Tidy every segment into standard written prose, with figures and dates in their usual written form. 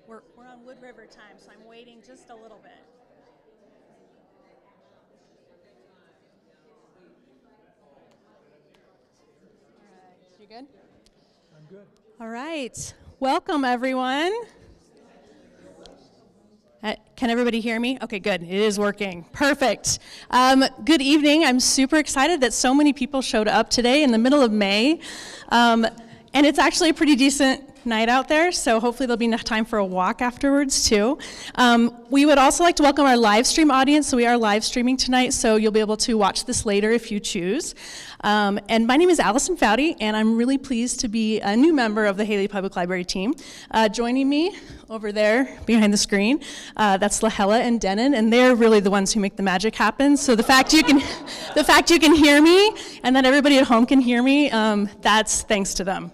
We're on Wood River time, so I'm waiting just a little bit. All right, you good? I'm good. All right, welcome everyone. Can everybody hear me? Okay, good. It is working. Perfect. Good evening. I'm super excited that so many people showed up today in the middle of May. And it's actually a pretty decent night out there, so hopefully there'll be enough time for a walk afterwards too. We would also like to welcome our live stream audience. So we are live streaming tonight, so you'll be able to watch this later if you choose. And my name is Allison Foudy, and I'm really pleased to be a new member of the Hailey Public Library team. Joining me over there behind the screen, that's Lahela and Denon, and they're really the ones who make the magic happen. So the fact you can hear me, and that everybody at home can hear me, that's thanks to them.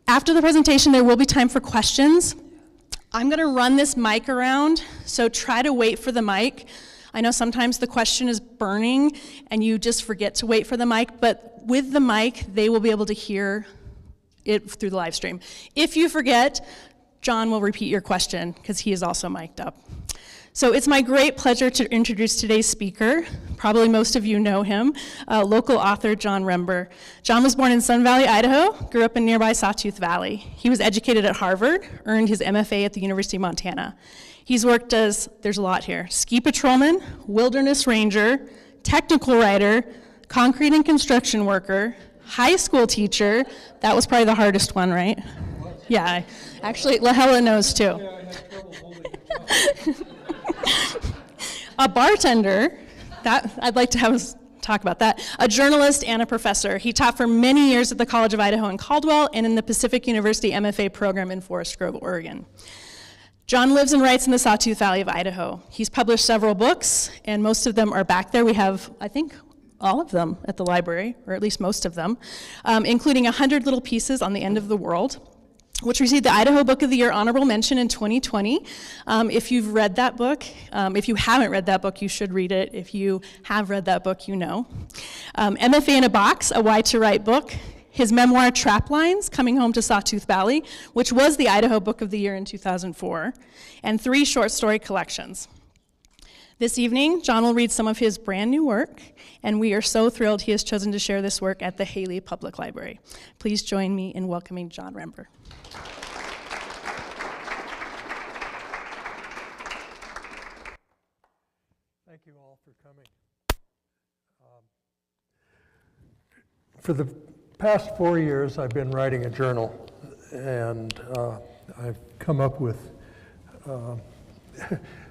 After the presentation, there will be time for questions. I'm going to run this mic around, so try to wait for the mic. I know sometimes the question is burning and you just forget to wait for the mic, but with the mic, they will be able to hear it through the live stream. If you forget, John will repeat your question because he is also mic'd up. So it's my great pleasure to introduce today's speaker. Probably most of you know him, local author John Rember. John was born in Sun Valley, Idaho, grew up in nearby Sawtooth Valley. He was educated at Harvard, earned his MFA at the University of Montana. He's worked as, there's a lot here, ski patrolman, wilderness ranger, technical writer, concrete and construction worker, high school teacher. That was probably the hardest one, right? Yeah, actually, Lahela knows too. Yeah, I had trouble holding it. A bartender, that I'd like to have us talk about that. A journalist and a professor. He taught for many years at the College of Idaho in Caldwell and in the Pacific University MFA program in Forest Grove, Oregon. John lives and writes in the Sawtooth Valley of Idaho. He's published several books, and most of them are back there. We have, I think, all of them at the library, or at least most of them, including 100 Little Pieces on the End of the World, which received the Idaho Book of the Year Honorable Mention in 2020. If you've read that book, if you haven't read that book, you should read it. If you have read that book, you know. MFA in a Box, a Why to Write book. His memoir, Trap Lines, Coming Home to Sawtooth Valley, which was the Idaho Book of the Year in 2004, and 3 short story collections. This evening, John will read some of his brand new work, and we are so thrilled he has chosen to share this work at the Hailey Public Library. Please join me in welcoming John Rember. Thank you all for coming. For the past 4 years, I've been writing a journal, and I've come up with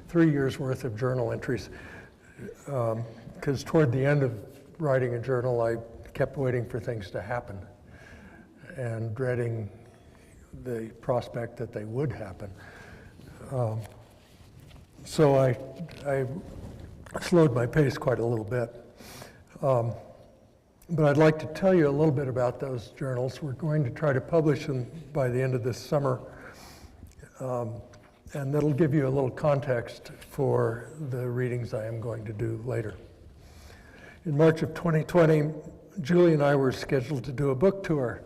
3 years worth of journal entries, because toward the end of writing a journal, I kept waiting for things to happen and dreading the prospect that they would happen. So I slowed my pace quite a little bit. But I'd like to tell you a little bit about those journals. We're going to try to publish them by the end of this summer. And that'll give you a little context for the readings I am going to do later. In March of 2020, Julie and I were scheduled to do a book tour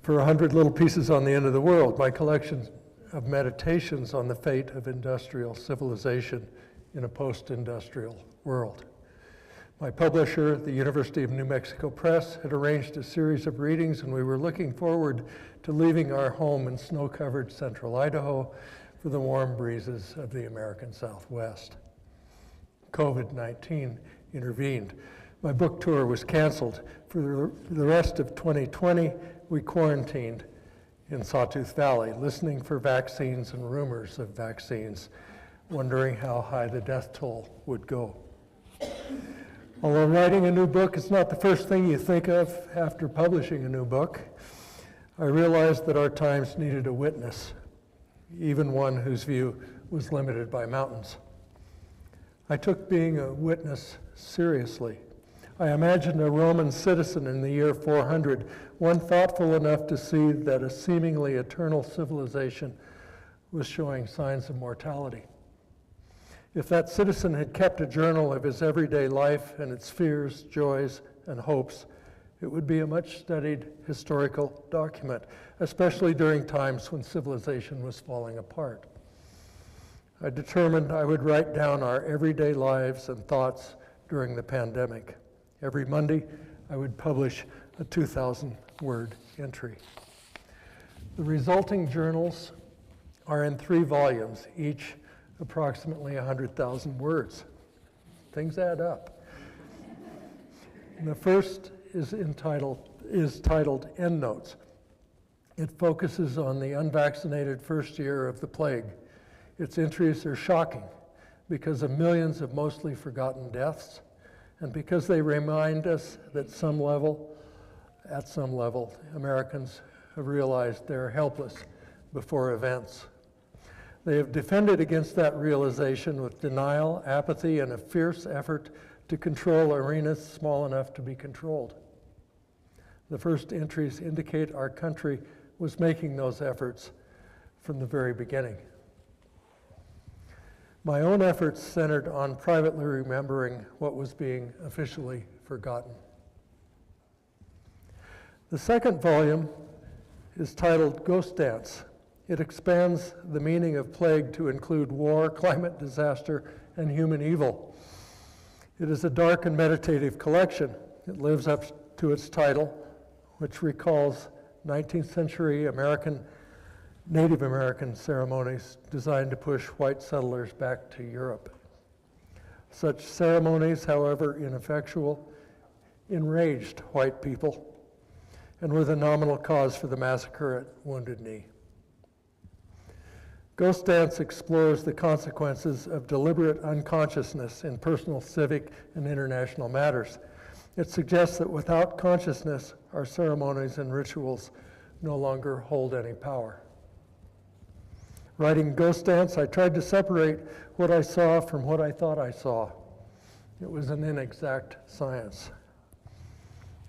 for 100 Little Pieces on the End of the World, my collection of meditations on the fate of industrial civilization in a post-industrial world. My publisher, the University of New Mexico Press, had arranged a series of readings, and we were looking forward to leaving our home in snow-covered central Idaho for the warm breezes of the American Southwest. COVID-19 intervened. My book tour was canceled. For the rest of 2020, we quarantined in Sawtooth Valley, listening for vaccines and rumors of vaccines, wondering how high the death toll would go. Although writing a new book is not the first thing you think of after publishing a new book, I realized that our times needed a witness, even one whose view was limited by mountains. I took being a witness seriously. I imagined a Roman citizen in the year 400, one thoughtful enough to see that a seemingly eternal civilization was showing signs of mortality. If that citizen had kept a journal of his everyday life and its fears, joys, and hopes, It would be a much studied historical document, especially during times when civilization was falling apart. I determined I would write down our everyday lives and thoughts during the pandemic. Every Monday, I would publish a 2,000-word entry. The resulting journals are in 3 volumes, each approximately 100,000 words. Things add up. And the first is titled Endnotes. It focuses on the unvaccinated first year of the plague. Its entries are shocking because of millions of mostly forgotten deaths, and because they remind us that at some level, Americans have realized they're helpless before events. They have defended against that realization with denial, apathy, and a fierce effort to control arenas small enough to be controlled. The first entries indicate our country was making those efforts from the very beginning. My own efforts centered on privately remembering what was being officially forgotten. The second volume is titled Ghost Dance. It expands the meaning of plague to include war, climate disaster, and human evil. It is a dark and meditative collection. It lives up to its title, which recalls 19th century Native American ceremonies designed to push white settlers back to Europe. Such ceremonies, however ineffectual, enraged white people and were the nominal cause for the massacre at Wounded Knee. Ghost Dance explores the consequences of deliberate unconsciousness in personal, civic, and international matters. It suggests that without consciousness, our ceremonies and rituals no longer hold any power. Writing Ghost Dance, I tried to separate what I saw from what I thought I saw. It was an inexact science.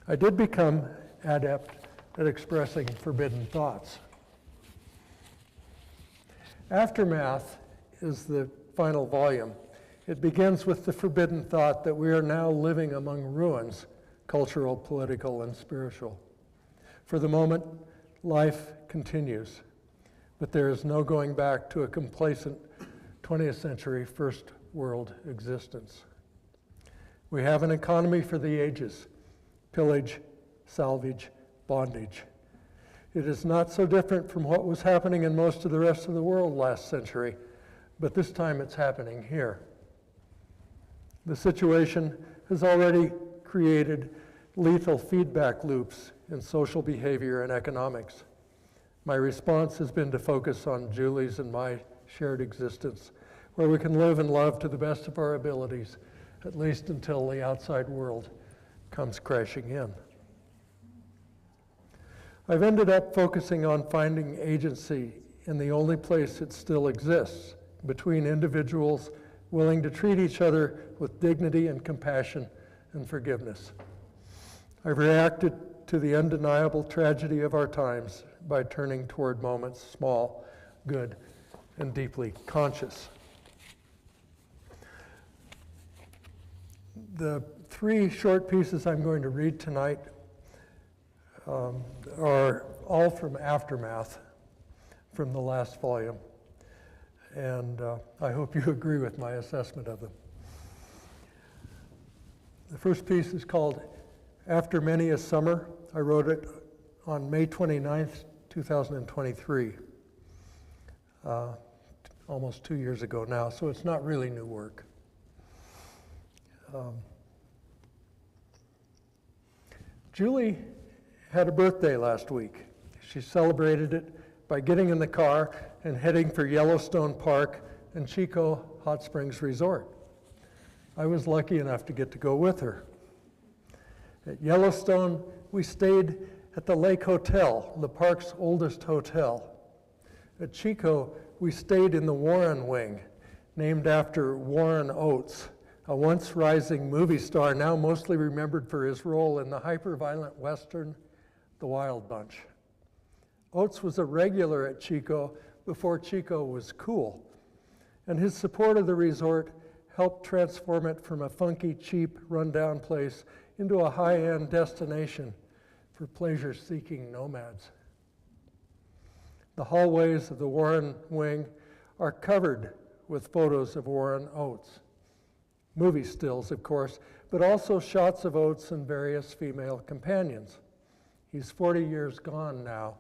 I did become adept at expressing forbidden thoughts. Aftermath is the final volume. It begins with the forbidden thought that we are now living among ruins, cultural, political, and spiritual. For the moment, life continues, but there is no going back to a complacent 20th century first world existence. We have an economy for the ages: pillage, salvage, bondage. It is not so different from what was happening in most of the rest of the world last century, but this time it's happening here. The situation has already created lethal feedback loops in social behavior and economics. My response has been to focus on Julie's and my shared existence, where we can live and love to the best of our abilities, at least until the outside world comes crashing in. I've ended up focusing on finding agency in the only place it still exists, between individuals willing to treat each other with dignity and compassion and forgiveness. I've reacted to the undeniable tragedy of our times by turning toward moments small, good, and deeply conscious. The 3 short pieces I'm going to read tonight are all from Aftermath, from the last volume, and I hope you agree with my assessment of them. The first piece is called After Many a Summer. I wrote it on May 29th, 2023, almost 2 years ago now, so it's not really new work. Julie had a birthday last week. She celebrated it by getting in the car and heading for Yellowstone Park and Chico Hot Springs Resort. I was lucky enough to get to go with her. At Yellowstone, we stayed at the Lake Hotel, the park's oldest hotel. At Chico, we stayed in the Warren Wing, named after Warren Oates, a once rising movie star now mostly remembered for his role in the hyper-violent Western, The Wild Bunch. Oates was a regular at Chico before Chico was cool, and his support of the resort helped transform it from a funky, cheap, rundown place into a high-end destination for pleasure-seeking nomads. The hallways of the Warren wing are covered with photos of Warren Oates. Movie stills, of course, but also shots of Oates and various female companions. He's 40 years gone now,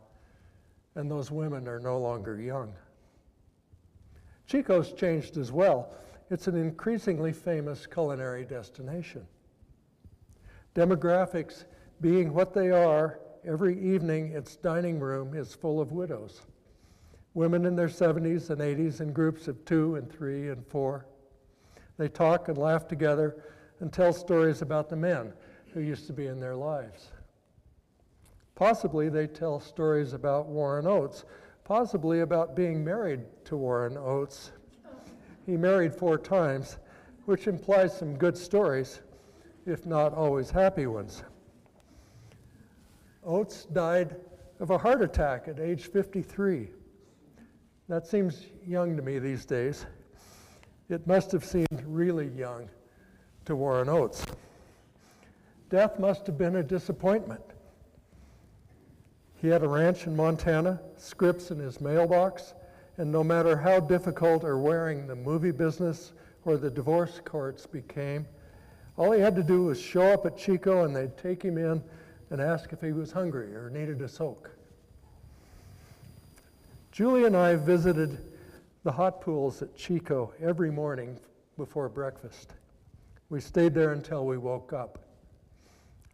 and those women are no longer young. Chico's changed as well. It's an increasingly famous culinary destination. Demographics being what they are, every evening its dining room is full of widows. Women in their 70s and 80s in groups of 2 and 3 and 4. They talk and laugh together and tell stories about the men who used to be in their lives. Possibly they tell stories about Warren Oates, possibly about being married to Warren Oates. He married 4 times, which implies some good stories, if not always happy ones. Oates died of a heart attack at age 53. That seems young to me these days. It must have seemed really young to Warren Oates. Death must have been a disappointment. He had a ranch in Montana, scripts in his mailbox, and no matter how difficult or wearing the movie business or the divorce courts became, all he had to do was show up at Chico and they'd take him in and ask if he was hungry or needed a soak. Julie and I visited the hot pools at Chico every morning before breakfast. We stayed there until we woke up.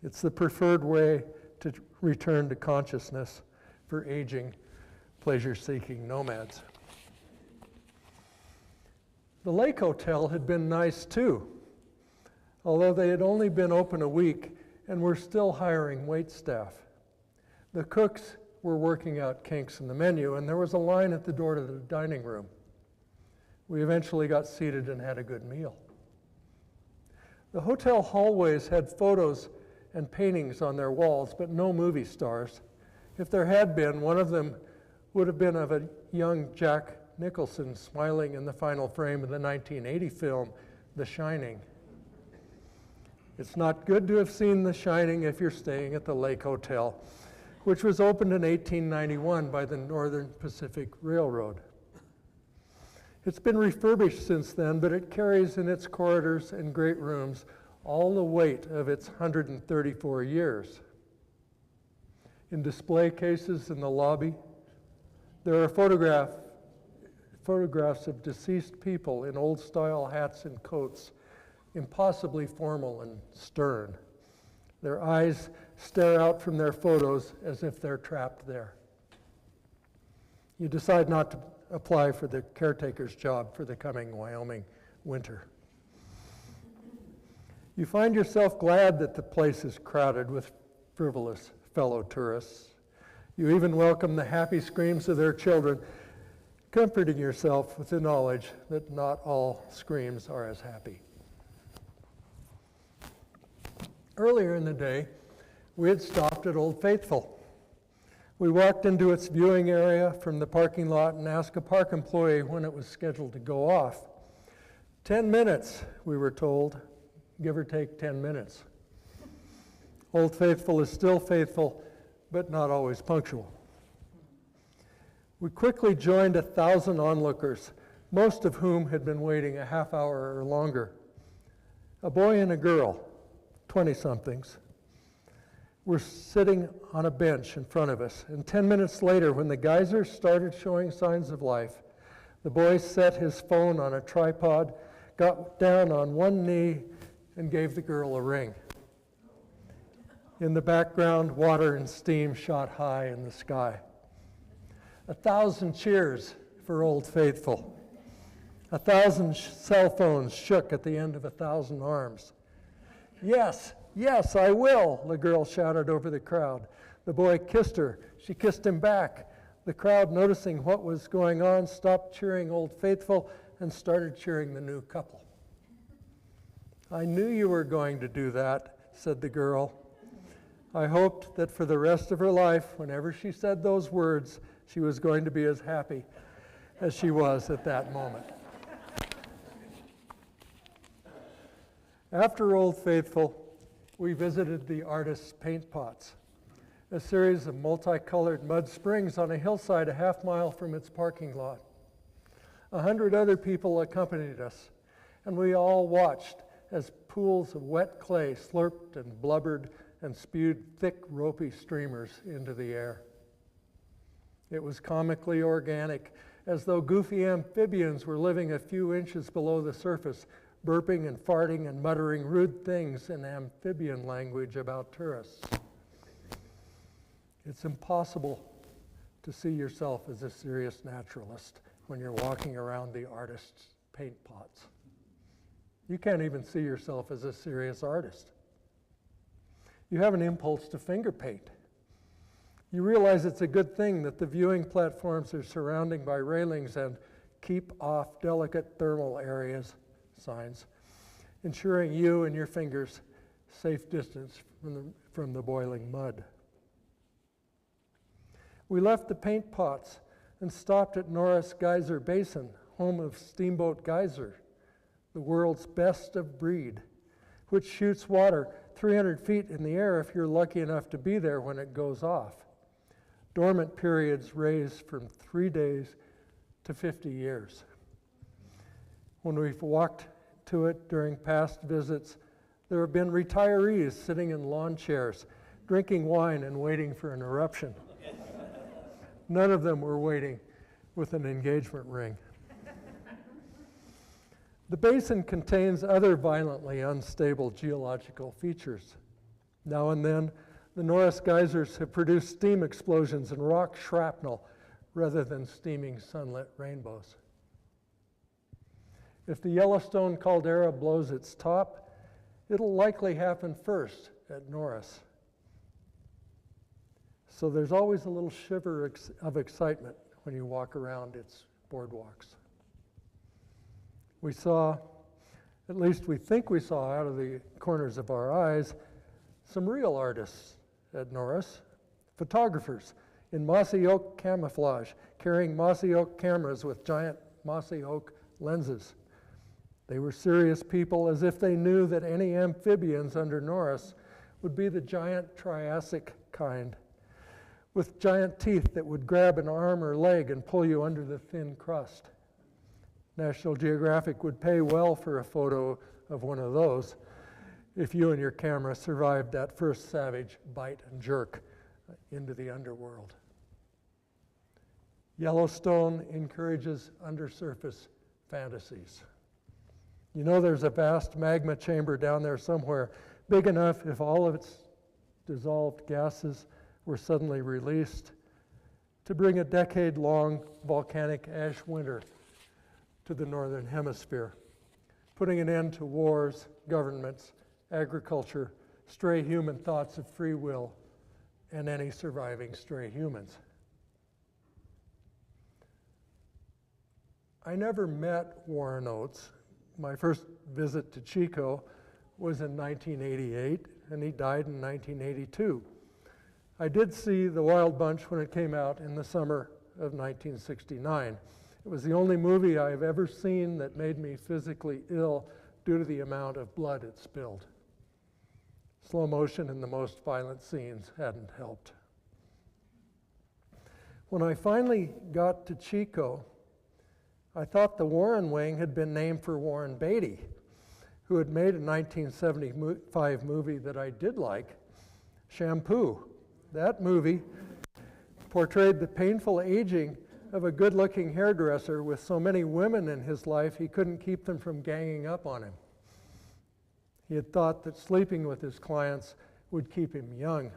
It's the preferred way to return to consciousness for aging, pleasure-seeking nomads. The Lake Hotel had been nice too, although they had only been open a week and were still hiring wait staff. The cooks were working out kinks in the menu, and there was a line at the door to the dining room. We eventually got seated and had a good meal. The hotel hallways had photos and paintings on their walls, but no movie stars. If there had been, one of them would have been of a young Jack Nicholson smiling in the final frame of the 1980 film, The Shining. It's not good to have seen The Shining if you're staying at the Lake Hotel, which was opened in 1891 by the Northern Pacific Railroad. It's been refurbished since then, but it carries in its corridors and great rooms all the weight of its 134 years. In display cases in the lobby, there are photographs of deceased people in old-style hats and coats, impossibly formal and stern. Their eyes stare out from their photos as if they're trapped there. You decide not to apply for the caretaker's job for the coming Wyoming winter. You find yourself glad that the place is crowded with frivolous fellow tourists. You even welcome the happy screams of their children, comforting yourself with the knowledge that not all screams are as happy. Earlier in the day, we had stopped at Old Faithful. We walked into its viewing area from the parking lot and asked a park employee when it was scheduled to go off. 10 minutes, we were told, give or take 10 minutes. Old Faithful is still faithful, but not always punctual. We quickly joined 1,000 onlookers, most of whom had been waiting a half hour or longer. A boy and a girl, 20-somethings, were sitting on a bench in front of us, and 10 minutes later, when the geysers started showing signs of life, the boy set his phone on a tripod, got down on one knee, and gave the girl a ring. In the background, water and steam shot high in the sky. 1,000 cheers for Old Faithful. 1,000 cell phones shook at the end of 1,000 arms. Yes, yes, I will, the girl shouted over the crowd. The boy kissed her. She kissed him back. The crowd, noticing what was going on, stopped cheering Old Faithful and started cheering the new couple. I knew you were going to do that, said the girl. I hoped that for the rest of her life, whenever she said those words, she was going to be as happy as she was at that moment. After Old Faithful, we visited the artist's paint pots. a series of multicolored mud springs on a hillside a half mile from its parking lot. 100 other people accompanied us, and we all watched as pools of wet clay slurped and blubbered and spewed thick, ropey streamers into the air. It was comically organic, as though goofy amphibians were living a few inches below the surface, burping and farting and muttering rude things in amphibian language about tourists. It's impossible to see yourself as a serious naturalist when you're walking around the artist's paint pots. You can't even see yourself as a serious artist. You have an impulse to finger paint. You realize it's a good thing that the viewing platforms are surrounding by railings and keep off delicate thermal areas signs, ensuring you and your fingers safe distance from the boiling mud. We left the paint pots and stopped at Norris Geyser Basin, home of Steamboat Geyser, the world's best of breed, which shoots water 300 feet in the air if you're lucky enough to be there when it goes off. Dormant periods range from 3 days to 50 years. When we've walked to it during past visits, there have been retirees sitting in lawn chairs, drinking wine and waiting for an eruption. None of them were waiting with an engagement ring. The basin contains other violently unstable geological features. Now and then, the Norris geysers have produced steam explosions and rock shrapnel rather than steaming sunlit rainbows. If the Yellowstone caldera blows its top, it'll likely happen first at Norris. So there's always a little shiver of excitement when you walk around its boardwalks. We saw, at least we think we saw out of the corners of our eyes, some real artists at Norris, photographers in mossy oak camouflage, carrying mossy oak cameras with giant mossy oak lenses. They were serious people, as if they knew that any amphibians under Norris would be the giant Triassic kind, with giant teeth that would grab an arm or leg and pull you under the thin crust. National Geographic would pay well for a photo of one of those if you and your camera survived that first savage bite and jerk into the underworld. Yellowstone encourages undersurface fantasies. You know there's a vast magma chamber down there somewhere, big enough if all of its dissolved gases were suddenly released to bring a decade-long volcanic ash winter to the northern hemisphere, putting an end to wars, governments, agriculture, stray human thoughts of free will, and any surviving stray humans. I never met Warren Oates. My first visit to Chico was in 1988, and he died in 1982. I did see The Wild Bunch when it came out in the summer of 1969. It was the only movie I've ever seen that made me physically ill due to the amount of blood it spilled. Slow motion and the most violent scenes hadn't helped. When I finally got to Chico, I thought the Warren Wing had been named for Warren Beatty, who had made a 1975 movie that I did like, Shampoo. That movie portrayed the painful aging of a good-looking hairdresser with so many women in his life he couldn't keep them from ganging up on him. He had thought that sleeping with his clients would keep him young.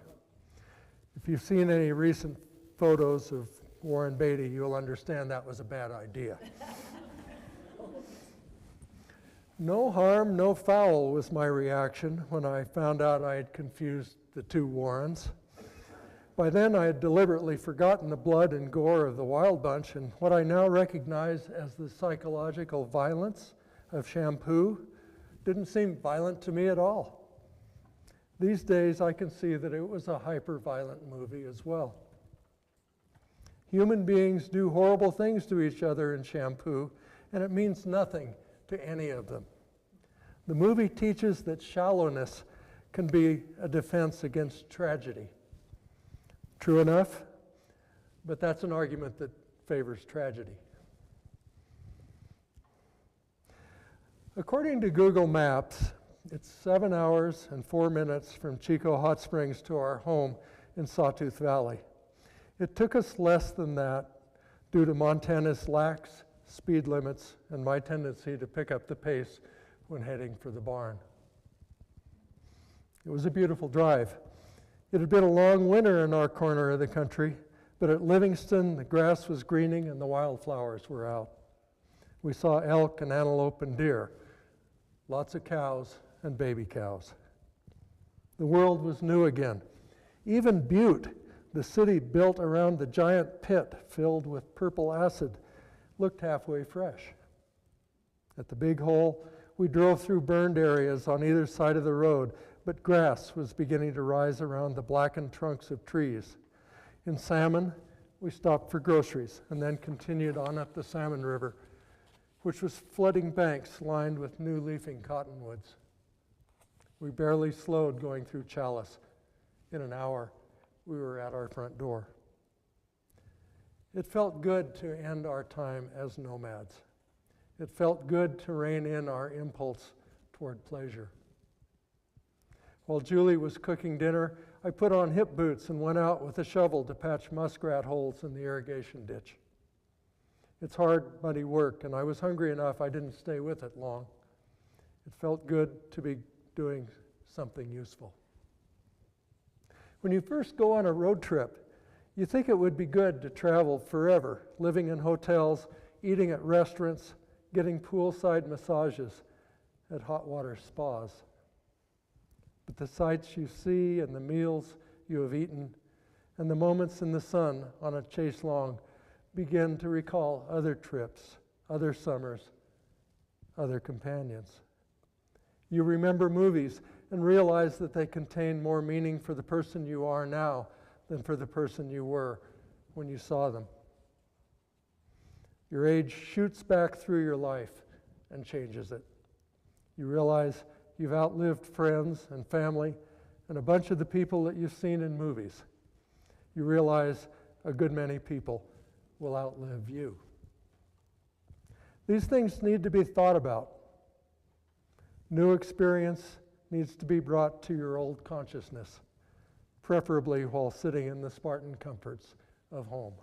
If you've seen any recent photos of Warren Beatty, you'll understand that was a bad idea. No harm, no foul was my reaction when I found out I had confused the two Warrens. By then, I had deliberately forgotten the blood and gore of the Wild Bunch, and what I now recognize as the psychological violence of Shampoo didn't seem violent to me at all. These days, I can see that it was a hyper-violent movie as well. Human beings do horrible things to each other in Shampoo, and it means nothing to any of them. The movie teaches that shallowness can be a defense against tragedy. True enough, but that's an argument that favors tragedy. According to Google Maps, it's 7 hours and 4 minutes from Chico Hot Springs to our home in Sawtooth Valley. It took us less than that due to Montana's lax speed limits and my tendency to pick up the pace when heading for the barn. It was a beautiful drive. It had been a long winter in our corner of the country, but at Livingston, the grass was greening and the wildflowers were out. We saw elk and antelope and deer, lots of cows and baby cows. The world was new again. Even Butte, the city built around the giant pit filled with purple acid, looked halfway fresh. At the Big Hole, we drove through burned areas on either side of the road, but grass was beginning to rise around the blackened trunks of trees. In Salmon, we stopped for groceries and then continued on up the Salmon River, which was flooding banks lined with new leafing cottonwoods. We barely slowed going through Chalice. In an hour, we were at our front door. It felt good to end our time as nomads. It felt good to rein in our impulse toward pleasure. While Julie was cooking dinner, I put on hip boots and went out with a shovel to patch muskrat holes in the irrigation ditch. It's hard, muddy work, and I was hungry enough I didn't stay with it long. It felt good to be doing something useful. When you first go on a road trip, you think it would be good to travel forever, living in hotels, eating at restaurants, getting poolside massages at hot water spas. But the sights you see and the meals you have eaten and the moments in the sun on a chase long begin to recall other trips, other summers, other companions. You remember movies and realize that they contain more meaning for the person you are now than for the person you were when you saw them. Your age shoots back through your life and changes it. You realize you've outlived friends and family and a bunch of the people that you've seen in movies. You realize a good many people will outlive you. These things need to be thought about. New experience needs to be brought to your old consciousness, preferably while sitting in the Spartan comforts of home.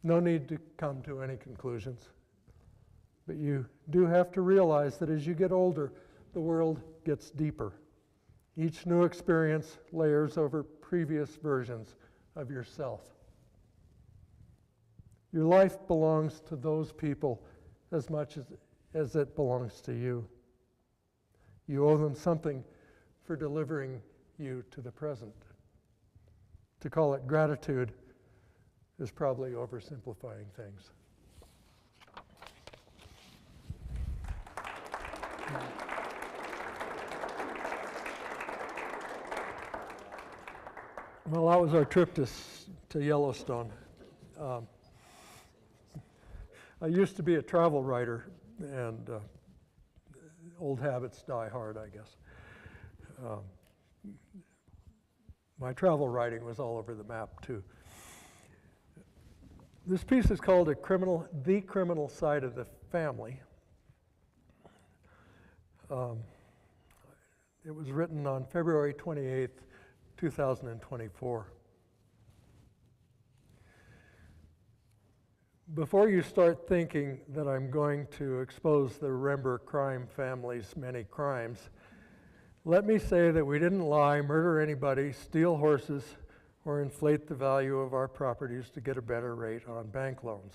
No need to come to any conclusions, but you do have to realize that as you get older, the world gets deeper. Each new experience layers over previous versions of yourself. Your life belongs to those people as much as it belongs to you. You owe them something for delivering you to the present. To call it gratitude is probably oversimplifying things. Well, that was our trip to Yellowstone. I used to be a travel writer, and old habits die hard, I guess. My travel writing was all over the map, too. This piece is called The Criminal Side of the Family. It was written on February 28th, 2024. Before you start thinking that I'm going to expose the Rember crime family's many crimes, let me say that we didn't lie, murder anybody, steal horses, or inflate the value of our properties to get a better rate on bank loans.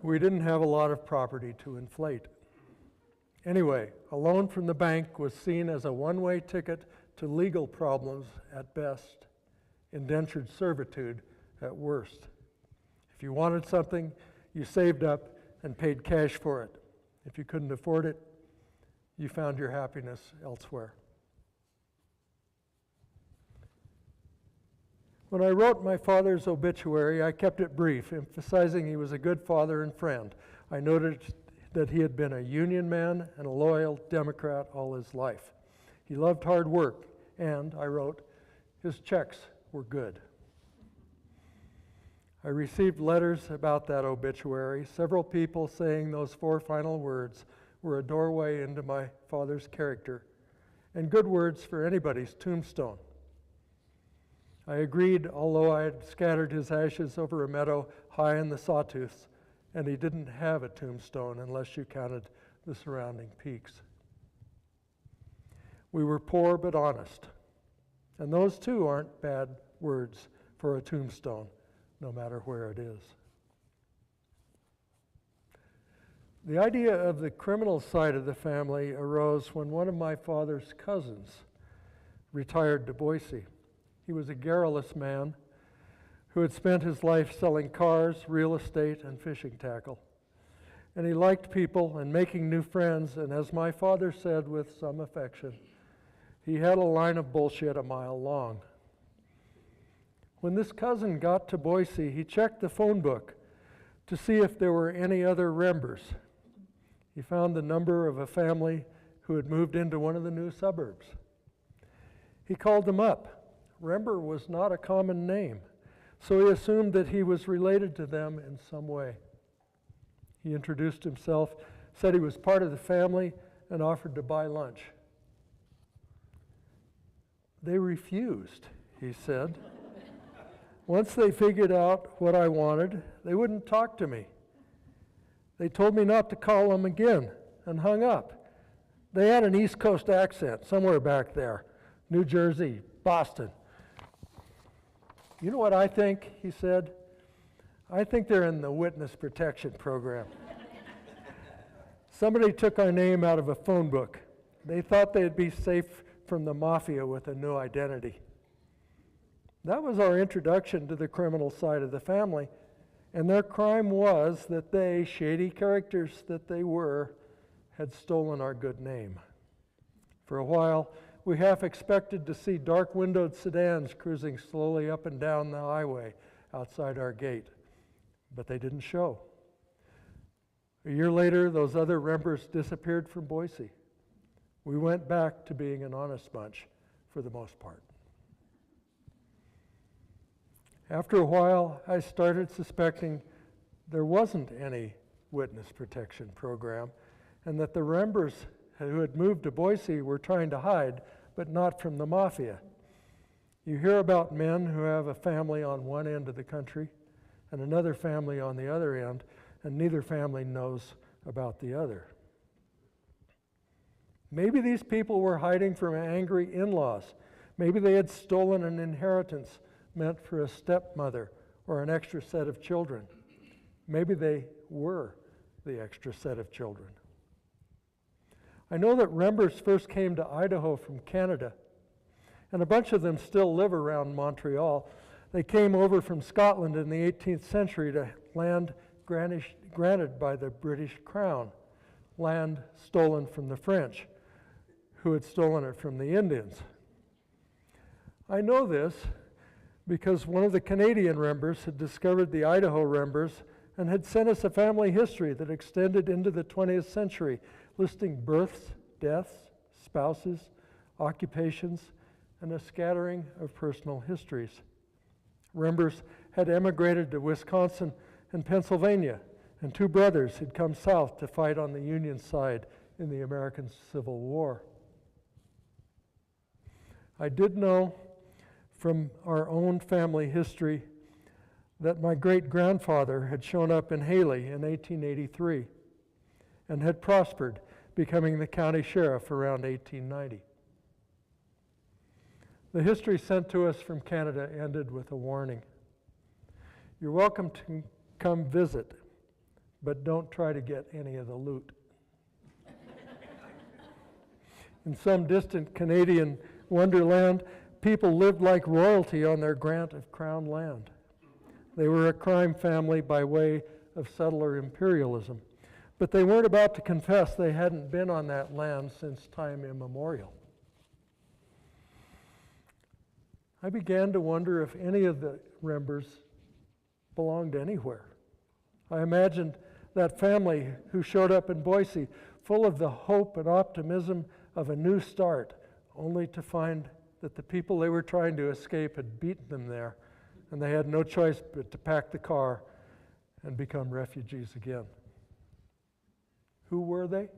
We didn't have a lot of property to inflate. Anyway, a loan from the bank was seen as a one-way ticket to legal problems at best, indentured servitude at worst. If you wanted something, you saved up and paid cash for it. If you couldn't afford it, you found your happiness elsewhere. When I wrote my father's obituary, I kept it brief, emphasizing he was a good father and friend. I noted that he had been a Union man and a loyal Democrat all his life. He loved hard work, and, I wrote, His checks were good. I received letters about that obituary, several people saying those 4 final words were a doorway into my father's character, and good words for anybody's tombstone. I agreed, although I had scattered his ashes over a meadow high in the Sawtooths, and he didn't have a tombstone unless you counted the surrounding peaks. We were poor but honest, and those too aren't bad words for a tombstone, no matter where it is. The idea of the criminal side of the family arose when one of my father's cousins retired to Boise. He was a garrulous man who had spent his life selling cars, real estate, and fishing tackle. And he liked people and making new friends, and as my father said with some affection, he had a line of bullshit a mile long. When this cousin got to Boise, he checked the phone book to see if there were any other Rembers. He found the number of a family who had moved into one of the new suburbs. He called them up. Rember was not a common name, so he assumed that he was related to them in some way. He introduced himself, said he was part of the family, and offered to buy lunch. They refused, he said. Once they figured out what I wanted, they wouldn't talk to me. They told me not to call them again and hung up. They had an East Coast accent somewhere back there, New Jersey, Boston. You know what I think, he said? I think they're in the witness protection program. Somebody took our name out of a phone book. They thought they'd be safe from the mafia with a new identity. That was our introduction to the criminal side of the family, and their crime was that they, shady characters that they were, had stolen our good name. For a while, we half expected to see dark-windowed sedans cruising slowly up and down the highway outside our gate, but they didn't show. A year later, those other Rembers disappeared from Boise. We went back to being an honest bunch for the most part. After a while, I started suspecting there wasn't any witness protection program, and that the Rembers who had moved to Boise were trying to hide, but not from the mafia. You hear about men who have a family on one end of the country and another family on the other end, and neither family knows about the other. Maybe these people were hiding from angry in-laws. Maybe they had stolen an inheritance meant for a stepmother or an extra set of children. Maybe they were the extra set of children. I know that Rembers first came to Idaho from Canada, and a bunch of them still live around Montreal. They came over from Scotland in the 18th century to land granted by the British Crown, land stolen from the French, who had stolen it from the Indians. I know this because one of the Canadian Rembers had discovered the Idaho Rembers and had sent us a family history that extended into the 20th century, listing births, deaths, spouses, occupations, and a scattering of personal histories. Rembers had emigrated to Wisconsin and Pennsylvania, and 2 brothers had come south to fight on the Union side in the American Civil War. I did know from our own family history that my great-grandfather had shown up in Hailey in 1883 and had prospered, becoming the county sheriff around 1890. The history sent to us from Canada ended with a warning. You're welcome to come visit, but don't try to get any of the loot. In some distant Canadian wonderland, people lived like royalty on their grant of crown land. They were a crime family by way of settler imperialism, but they weren't about to confess they hadn't been on that land since time immemorial. I began to wonder if any of the Rembers belonged anywhere. I imagined that family who showed up in Boise full of the hope and optimism of a new start, only to find that the people they were trying to escape had beaten them there, and they had no choice but to pack the car and become refugees again. Who were they?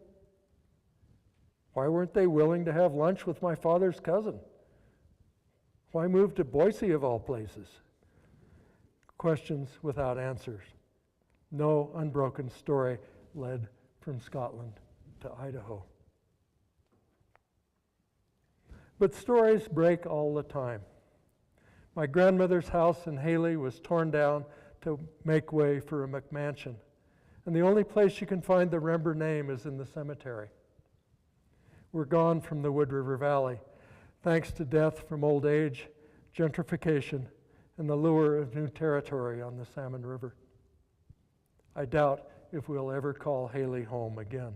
Why weren't they willing to have lunch with my father's cousin? Why move to Boise of all places? Questions without answers. No unbroken story led from Scotland to Idaho. But stories break all the time. My grandmother's house in Hailey was torn down to make way for a McMansion, and the only place you can find the Rember name is in the cemetery. We're gone from the Wood River Valley, thanks to death from old age, gentrification, and the lure of new territory on the Salmon River. I doubt if we'll ever call Hailey home again.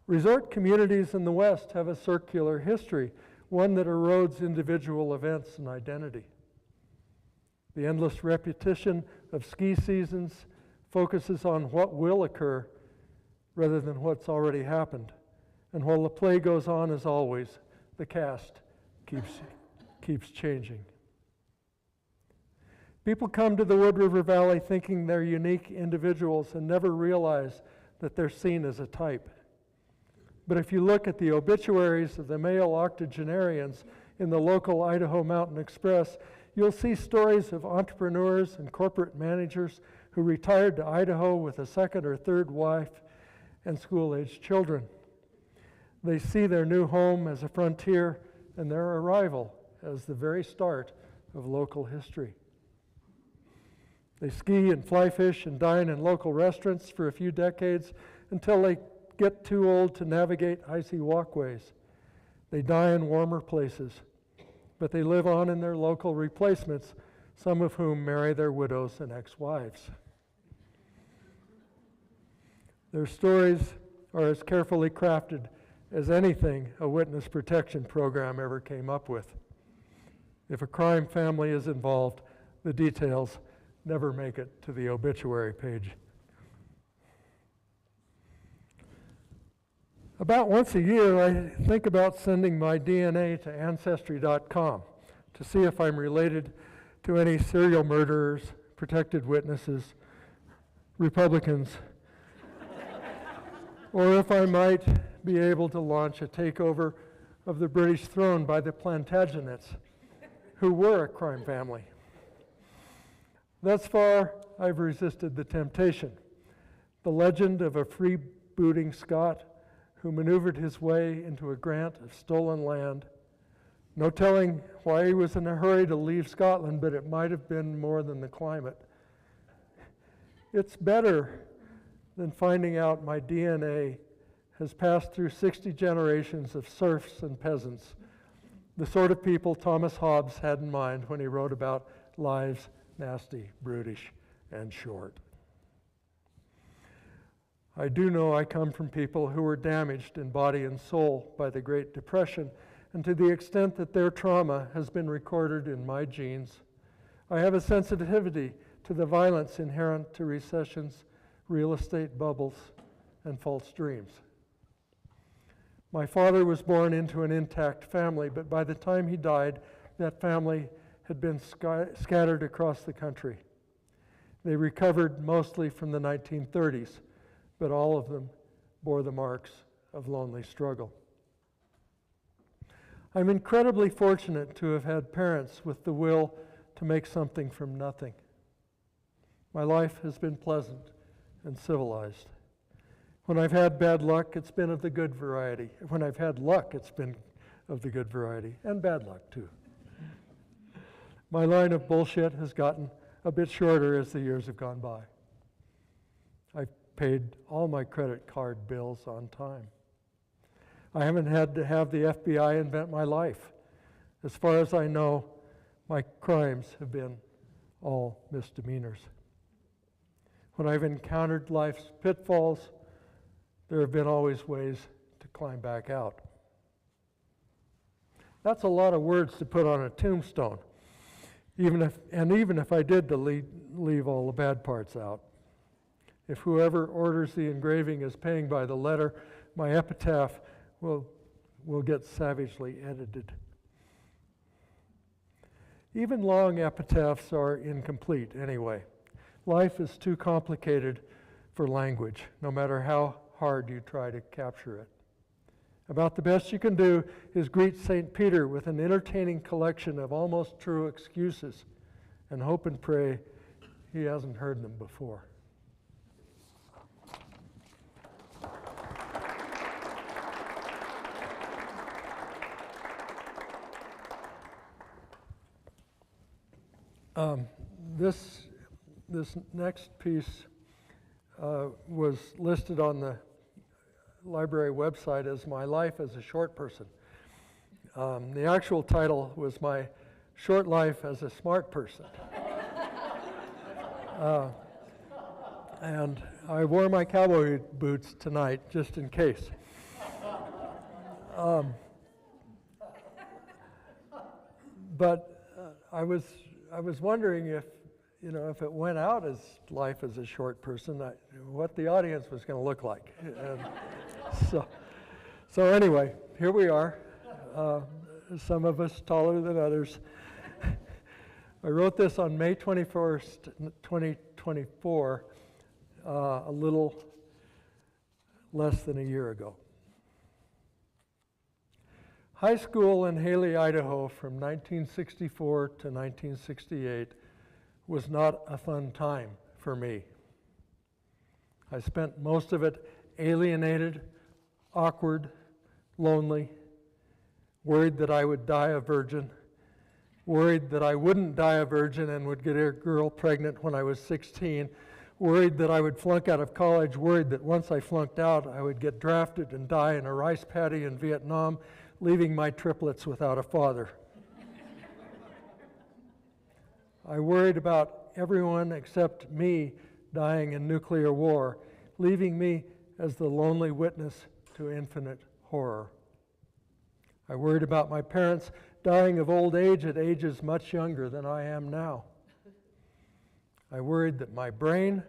Resort communities in the West have a circular history, one that erodes individual events and identity. The endless repetition of ski seasons focuses on what will occur rather than what's already happened. And while the play goes on as always, the cast keeps changing. People come to the Wood River Valley thinking they're unique individuals and never realize that they're seen as a type. But if you look at the obituaries of the male octogenarians in the local Idaho Mountain Express, you'll see stories of entrepreneurs and corporate managers who retired to Idaho with a second or third wife and school-aged children. They see their new home as a frontier and their arrival as the very start of local history. They ski and fly fish and dine in local restaurants for a few decades until they get too old to navigate icy walkways. They die in warmer places, but they live on in their local replacements, some of whom marry their widows and ex-wives. Their stories are as carefully crafted as anything a witness protection program ever came up with. If a crime family is involved, the details never make it to the obituary page. About once a year, I think about sending my DNA to Ancestry.com to see if I'm related to any serial murderers, protected witnesses, Republicans, or if I might be able to launch a takeover of the British throne by the Plantagenets, who were a crime family. Thus far, I've resisted the temptation. The legend of a freebooting Scot who maneuvered his way into a grant of stolen land. No telling why he was in a hurry to leave Scotland, but it might have been more than the climate. It's better than finding out my DNA has passed through 60 generations of serfs and peasants, the sort of people Thomas Hobbes had in mind when he wrote about lives nasty, brutish, and short. I do know I come from people who were damaged in body and soul by the Great Depression, and to the extent that their trauma has been recorded in my genes, I have a sensitivity to the violence inherent to recessions, real estate bubbles, and false dreams. My father was born into an intact family, but by the time he died, that family had been scattered across the country. They recovered mostly from the 1930s, but all of them bore the marks of lonely struggle. I'm incredibly fortunate to have had parents with the will to make something from nothing. My life has been pleasant and civilized. When I've had bad luck, it's been of the good variety. When I've had luck, it's been of the good variety, and bad luck too. My line of bullshit has gotten a bit shorter as the years have gone by. I've paid all my credit card bills on time. I haven't had to have the FBI invent my life. As far as I know, my crimes have been all misdemeanors. When I've encountered life's pitfalls, there have been always ways to climb back out. That's a lot of words to put on a tombstone, even if I did leave all the bad parts out. If whoever orders the engraving is paying by the letter, my epitaph will will get savagely edited. Even long epitaphs are incomplete anyway. Life is too complicated for language, no matter how hard you try to capture it. About the best you can do is greet St. Peter with an entertaining collection of almost true excuses and hope and pray he hasn't heard them before. This next piece was listed on the library website as My Life as a Short Person. The actual title was My Short Life as a Smart Person. And I wore my cowboy boots tonight just in case. But I was wondering if it went out as life as a short person, what the audience was going to look like. And so anyway, here we are. Some of us taller than others. I wrote this on May 21st, 2024, a little less than a year ago. High school in Hailey, Idaho from 1964 to 1968 was not a fun time for me. I spent most of it alienated, awkward, lonely, worried that I would die a virgin, worried that I wouldn't die a virgin and would get a girl pregnant when I was 16, worried that I would flunk out of college, worried that once I flunked out, I would get drafted and die in a rice paddy in Vietnam, leaving my triplets without a father. I worried about everyone except me dying in nuclear war, leaving me as the lonely witness to infinite horror. I worried about my parents dying of old age at ages much younger than I am now. I worried that my brain,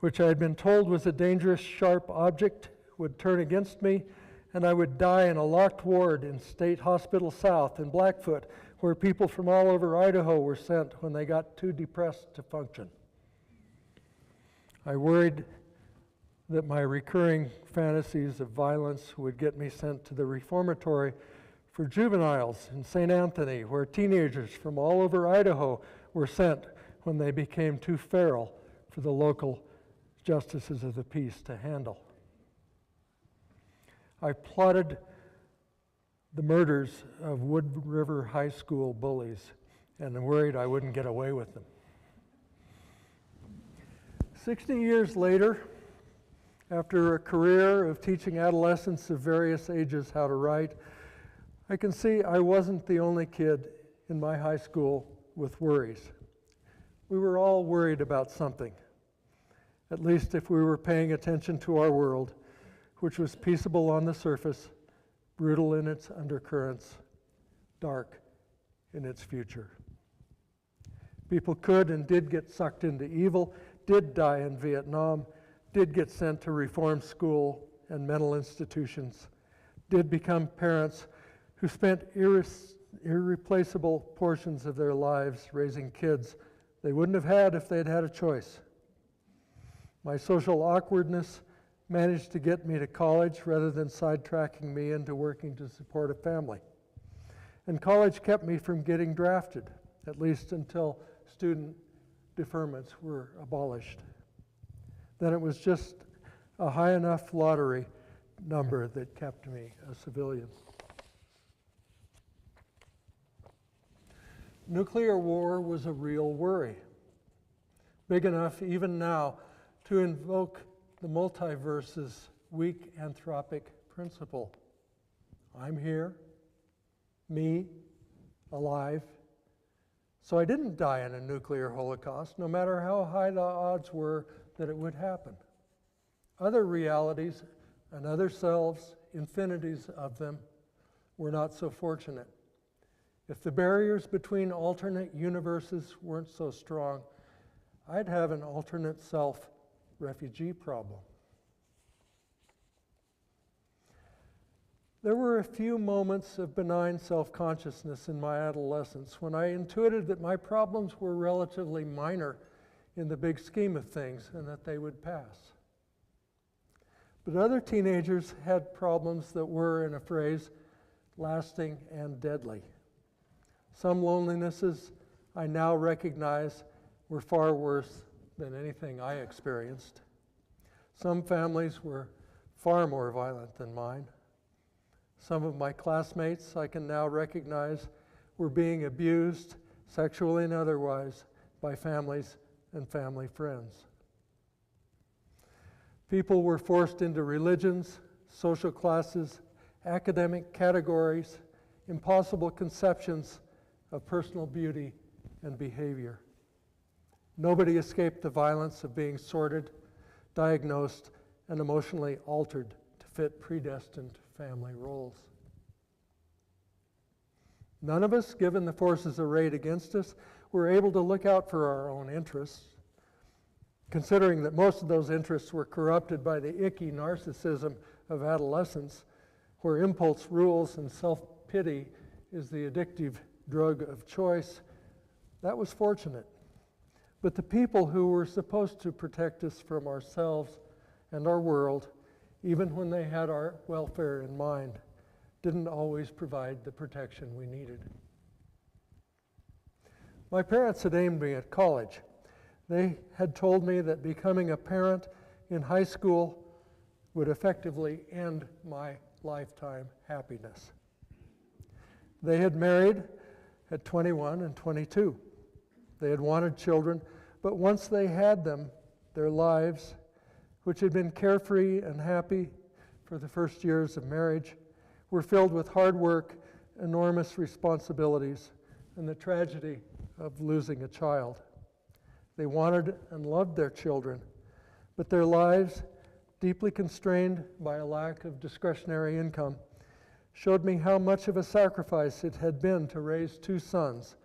which I had been told was a dangerous, sharp object, would turn against me, and I would die in a locked ward in State Hospital South in Blackfoot, where people from all over Idaho were sent when they got too depressed to function. I worried that my recurring fantasies of violence would get me sent to the reformatory for juveniles in St. Anthony, where teenagers from all over Idaho were sent when they became too feral for the local justices of the peace to handle. I plotted the murders of Wood River High School bullies and worried I wouldn't get away with them. 60 years later, after a career of teaching adolescents of various ages how to write, I can see I wasn't the only kid in my high school with worries. We were all worried about something, at least if we were paying attention to our world, which was peaceable on the surface, brutal in its undercurrents, dark in its future. People could and did get sucked into evil, did die in Vietnam, did get sent to reform school and mental institutions, did become parents who spent irreplaceable portions of their lives raising kids they wouldn't have had if they'd had a choice. My social awkwardness managed to get me to college rather than sidetracking me into working to support a family. And college kept me from getting drafted, at least until student deferments were abolished. Then it was just a high enough lottery number that kept me a civilian. Nuclear war was a real worry, big enough even now to invoke the multiverse's weak anthropic principle. I'm here, me, alive. So I didn't die in a nuclear holocaust, no matter how high the odds were that it would happen. Other realities and other selves, infinities of them, were not so fortunate. If the barriers between alternate universes weren't so strong, I'd have an alternate self refugee problem. There were a few moments of benign self-consciousness in my adolescence when I intuited that my problems were relatively minor in the big scheme of things and that they would pass. But other teenagers had problems that were, in a phrase, lasting and deadly. Some lonelinesses I now recognize were far worse than anything I experienced. Some families were far more violent than mine. Some of my classmates I can now recognize were being abused, sexually and otherwise, by families and family friends. People were forced into religions, social classes, academic categories, impossible conceptions of personal beauty and behavior. Nobody escaped the violence of being sorted, diagnosed, and emotionally altered to fit predestined family roles. None of us, given the forces arrayed against us, were able to look out for our own interests, considering that most of those interests were corrupted by the icky narcissism of adolescence, where impulse rules and self-pity is the addictive drug of choice. That was fortunate. But the people who were supposed to protect us from ourselves and our world, even when they had our welfare in mind, didn't always provide the protection we needed. My parents had aimed me at college. They had told me that becoming a parent in high school would effectively end my lifetime happiness. They had married at 21 and 22. They had wanted children, but once they had them, their lives, which had been carefree and happy for the first years of marriage, were filled with hard work, enormous responsibilities, and the tragedy of losing a child. They wanted and loved their children, but their lives, deeply constrained by a lack of discretionary income, showed me how much of a sacrifice it had been to raise two sons,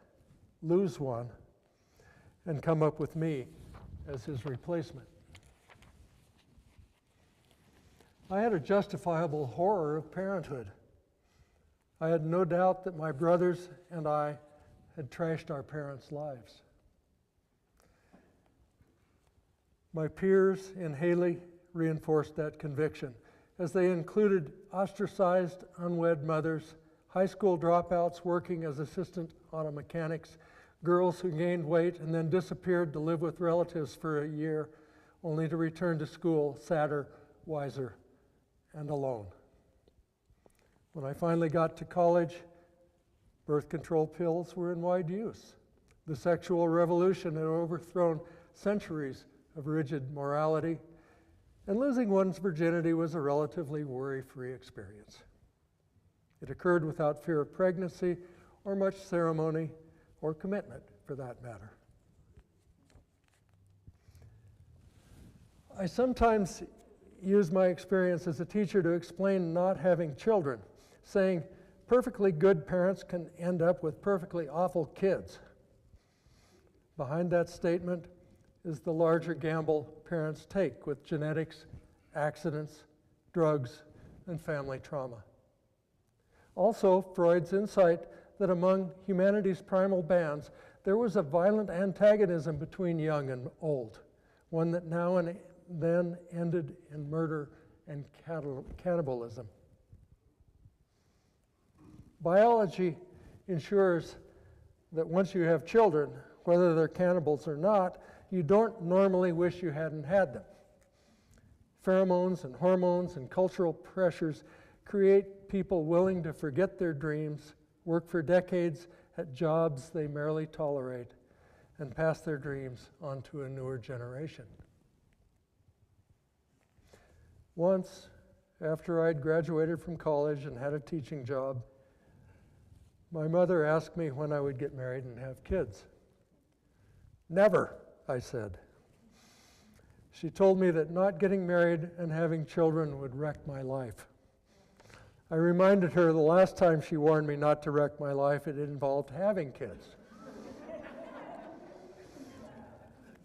lose one, and come up with me as his replacement. I had a justifiable horror of parenthood. I had no doubt that my brothers and I had trashed our parents' lives. My peers in Hailey reinforced that conviction, as they included ostracized, unwed mothers, high school dropouts working as assistant auto mechanics, girls who gained weight and then disappeared to live with relatives for a year, only to return to school sadder, wiser, and alone. When I finally got to college, birth control pills were in wide use. The sexual revolution had overthrown centuries of rigid morality, and losing one's virginity was a relatively worry-free experience. It occurred without fear of pregnancy or much ceremony or commitment, for that matter. I sometimes use my experience as a teacher to explain not having children, saying perfectly good parents can end up with perfectly awful kids. Behind that statement is the larger gamble parents take with genetics, accidents, drugs, and family trauma. Also, Freud's insight that among humanity's primal bands, there was a violent antagonism between young and old, one that now and then ended in murder and cannibalism. Biology ensures that once you have children, whether they're cannibals or not, you don't normally wish you hadn't had them. Pheromones and hormones and cultural pressures create people willing to forget their dreams, work for decades at jobs they merely tolerate, and pass their dreams on to a newer generation. Once, after I'd graduated from college and had a teaching job, my mother asked me when I would get married and have kids. Never, I said. She told me that not getting married and having children would wreck my life. I reminded her the last time she warned me not to wreck my life, it involved having kids.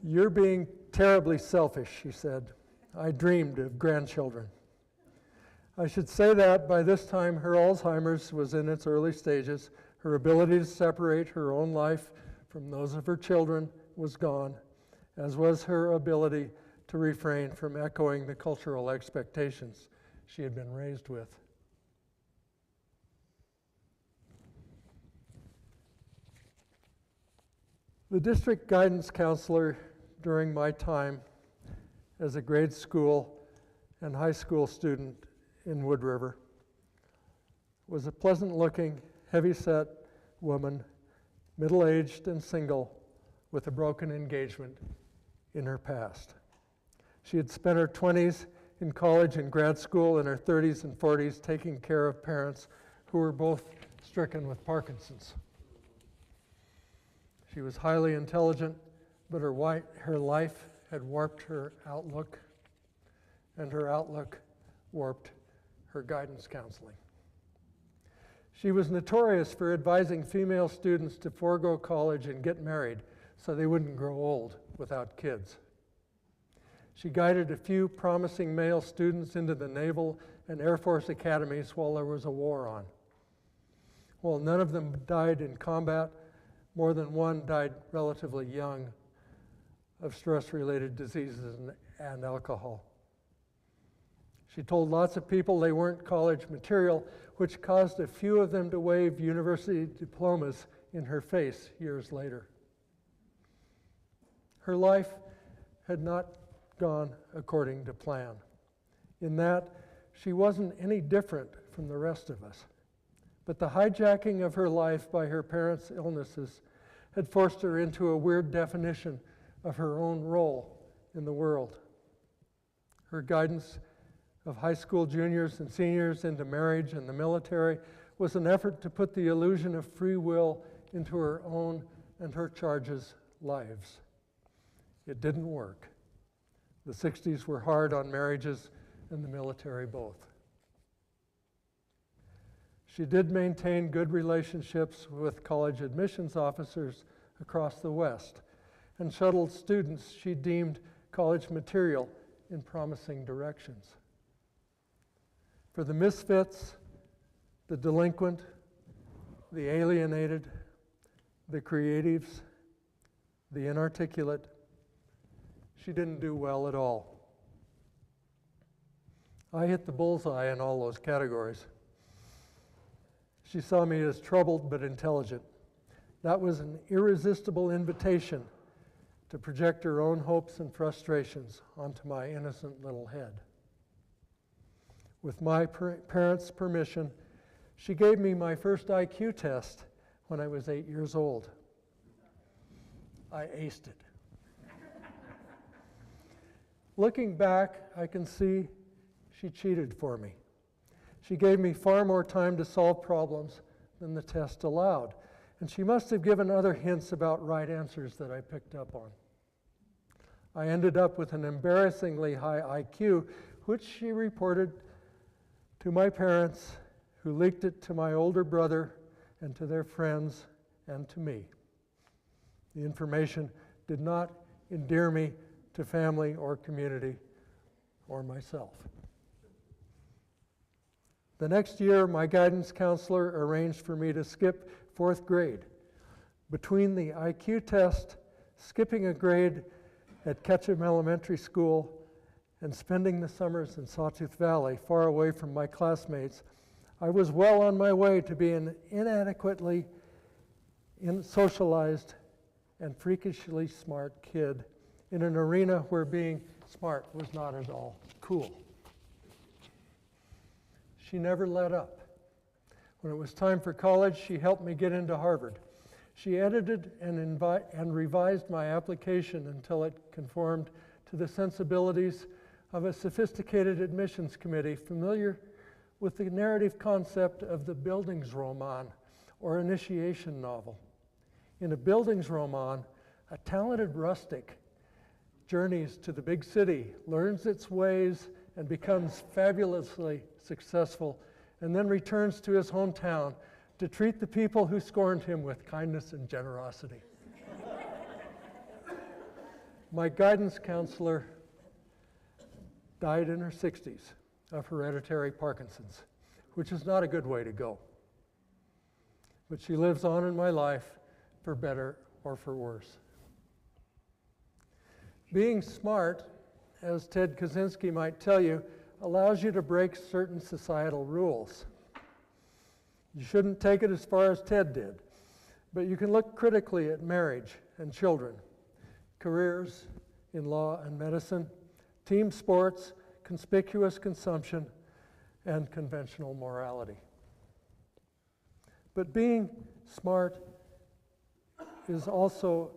You're being terribly selfish, she said. I dreamed of grandchildren. I should say that by this time her Alzheimer's was in its early stages. Her ability to separate her own life from those of her children was gone, as was her ability to refrain from echoing the cultural expectations she had been raised with. The district guidance counselor during my time as a grade school and high school student in Wood River was a pleasant-looking, heavy-set woman, middle-aged and single, with a broken engagement in her past. She had spent her 20s in college and grad school, and her 30s and 40s taking care of parents who were both stricken with Parkinson's. She was highly intelligent, but her life had warped her outlook, and her outlook warped her guidance counseling. She was notorious for advising female students to forego college and get married so they wouldn't grow old without kids. She guided a few promising male students into the Naval and Air Force academies while there was a war on. While none of them died in combat, more than one died relatively young of stress-related diseases and alcohol. She told lots of people they weren't college material, which caused a few of them to wave university diplomas in her face years later. Her life had not gone according to plan, in that she wasn't any different from the rest of us. But the hijacking of her life by her parents' illnesses had forced her into a weird definition of her own role in the world. Her guidance of high school juniors and seniors into marriage and the military was an effort to put the illusion of free will into her own and her charges' lives. It didn't work. The 60s were hard on marriages and the military both. She did maintain good relationships with college admissions officers across the West and shuttled students she deemed college material in promising directions. For the misfits, the delinquent, the alienated, the creatives, the inarticulate, she didn't do well at all. I hit the bullseye in all those categories. She saw me as troubled but intelligent. That was an irresistible invitation to project her own hopes and frustrations onto my innocent little head. With my parents' permission, she gave me my first IQ test when I was 8 years old. I aced it. Looking back, I can see she cheated for me. She gave me far more time to solve problems than the test allowed, and she must have given other hints about right answers that I picked up on. I ended up with an embarrassingly high IQ, which she reported to my parents, who leaked it to my older brother and to their friends and to me. The information did not endear me to family or community or myself. The next year, my guidance counselor arranged for me to skip 4th grade. Between the IQ test, skipping a grade at Ketchum Elementary School, and spending the summers in Sawtooth Valley, far away from my classmates, I was well on my way to be an inadequately socialized and freakishly smart kid in an arena where being smart was not at all cool. She never let up. When it was time for college, she helped me get into Harvard. She edited and revised my application until it conformed to the sensibilities of a sophisticated admissions committee familiar with the narrative concept of the Bildungsroman, or initiation novel. In a Bildungsroman, a talented rustic journeys to the big city, learns its ways, and becomes fabulously successful, and then returns to his hometown to treat the people who scorned him with kindness and generosity. My guidance counselor died in her 60s, of hereditary Parkinson's, which is not a good way to go. But she lives on in my life for better or for worse. Being smart, as Ted Kaczynski might tell you, allows you to break certain societal rules. You shouldn't take it as far as Ted did, but you can look critically at marriage and children, careers in law and medicine, team sports, conspicuous consumption, and conventional morality. But being smart is also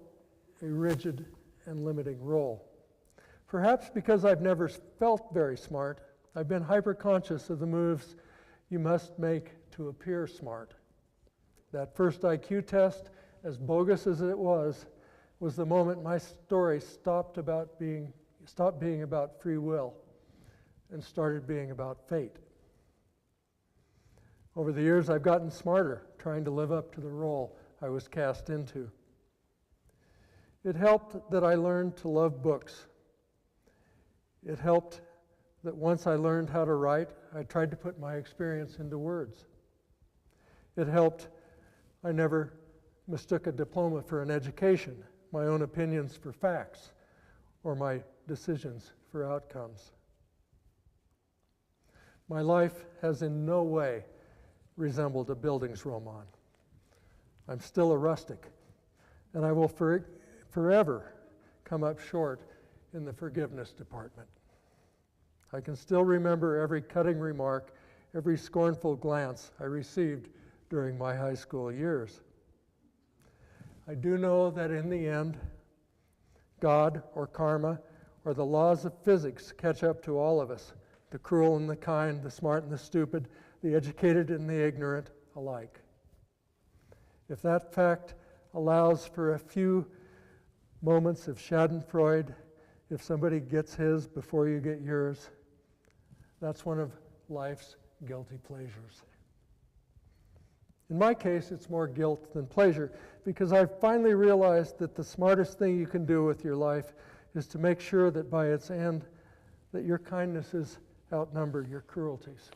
a rigid and limiting role. Perhaps because I've never felt very smart, I've been hyper-conscious of the moves you must make to appear smart. That first IQ test, as bogus as it was the moment my story stopped being about free will and started being about fate. Over the years, I've gotten smarter trying to live up to the role I was cast into. It helped that I learned to love books. It helped that once I learned how to write, I tried to put my experience into words. It helped I never mistook a diploma for an education, my own opinions for facts, or my decisions for outcomes. My life has in no way resembled a Bildungsroman. I'm still a rustic, and I will forever come up short in the forgiveness department. I can still remember every cutting remark, every scornful glance I received during my high school years. I do know that in the end, God or karma or the laws of physics catch up to all of us, the cruel and the kind, the smart and the stupid, the educated and the ignorant alike. If that fact allows for a few moments of schadenfreude, if somebody gets his before you get yours, that's one of life's guilty pleasures. In my case, it's more guilt than pleasure, because I've finally realized that the smartest thing you can do with your life is to make sure that by its end, that your kindnesses outnumber your cruelties.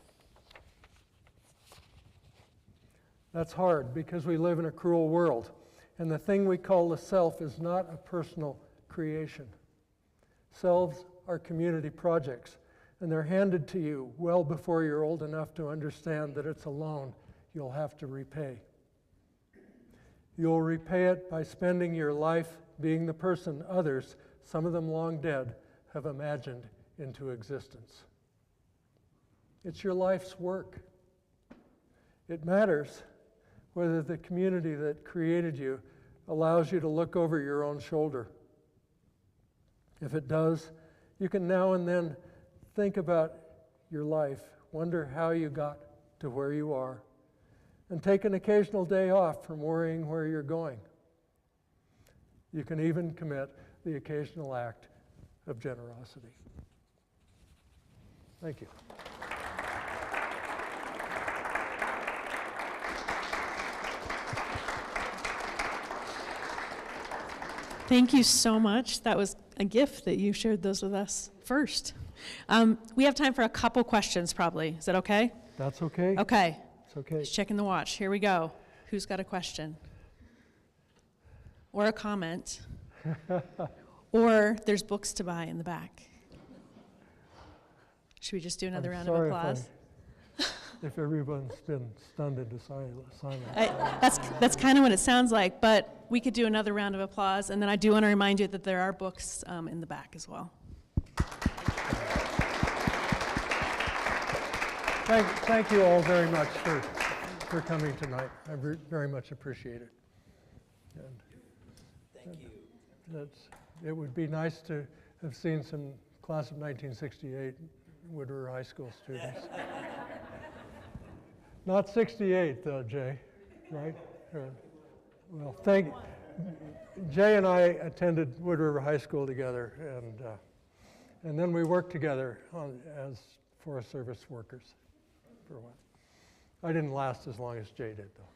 That's hard because we live in a cruel world, and the thing we call the self is not a personal creation. Selves are community projects, and they're handed to you well before you're old enough to understand that it's a loan you'll have to repay. You'll repay it by spending your life being the person others, some of them long dead, have imagined into existence. It's your life's work. It matters whether the community that created you allows you to look over your own shoulder. If it does, you can now and then think about your life, wonder how you got to where you are, and take an occasional day off from worrying where you're going. You can even commit the occasional act of generosity. Thank you. Thank you so much. That was a gift that you shared those with us first. We have time for a couple questions probably. Is that okay? That's okay. Okay. It's okay. Just checking the watch. Here we go. Who's got a question? Or a comment? Or there's books to buy in the back. Should we just do another round of applause? If everyone's been stunned into silence. That's kind of what it sounds like, but we could do another round of applause, and then I do want to remind you that there are books in the back as well. Thank you all very much for coming tonight. I very much appreciate it. And thank you. It would be nice to have seen some class of 1968 Wood River High School students. Not 68 though, Jay, right? Well, Jay and I attended Wood River High School together, and then we worked together as Forest Service workers for a while. I didn't last as long as Jay did, though.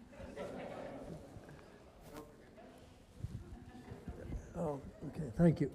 Oh, okay, thank you.